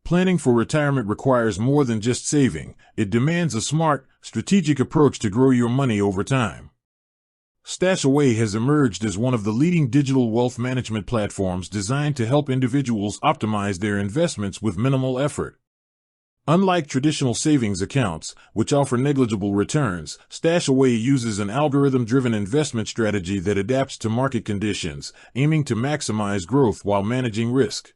Planning for retirement requires more than just saving. It demands a smart, strategic approach to grow your money over time. Stashaway has emerged as one of the leading digital wealth management platforms designed to help individuals optimize their investments with minimal effort. Unlike traditional savings accounts, which offer negligible returns, Stashaway uses an algorithm-driven investment strategy that adapts to market conditions, aiming to maximize growth while managing risk.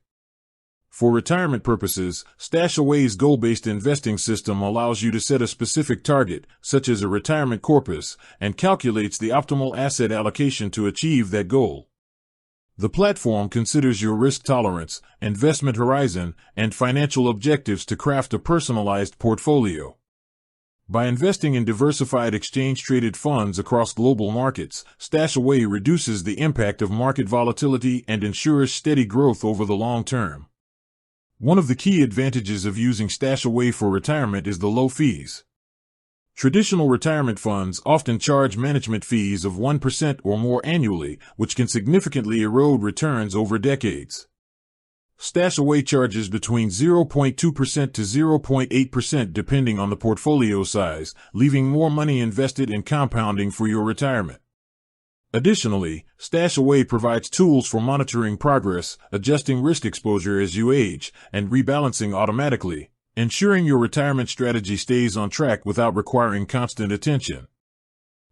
For retirement purposes, Stashaway's goal-based investing system allows you to set a specific target, such as a retirement corpus, and calculates the optimal asset allocation to achieve that goal. The platform considers your risk tolerance, investment horizon, and financial objectives to craft a personalized portfolio. By investing in diversified exchange-traded funds across global markets, Stashaway reduces the impact of market volatility and ensures steady growth over the long term. One of the key advantages of using Stashaway for retirement is the low fees. Traditional retirement funds often charge management fees of 1% or more annually, which can significantly erode returns over decades. Stashaway charges between 0.2% to 0.8% depending on the portfolio size, leaving more money invested in compounding for your retirement. Additionally, Stashaway provides tools for monitoring progress, adjusting risk exposure as you age, and rebalancing automatically, ensuring your retirement strategy stays on track without requiring constant attention.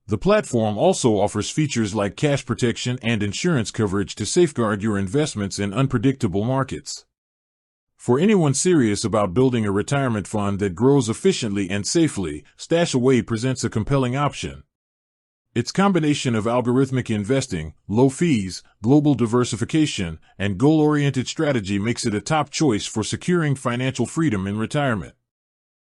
The platform also offers features like cash protection and insurance coverage to safeguard your investments in unpredictable markets. For anyone serious about building a retirement fund that grows efficiently and safely, Stashaway presents a compelling option. Its combination of algorithmic investing, low fees, global diversification, and goal-oriented strategy makes it a top choice for securing financial freedom in retirement.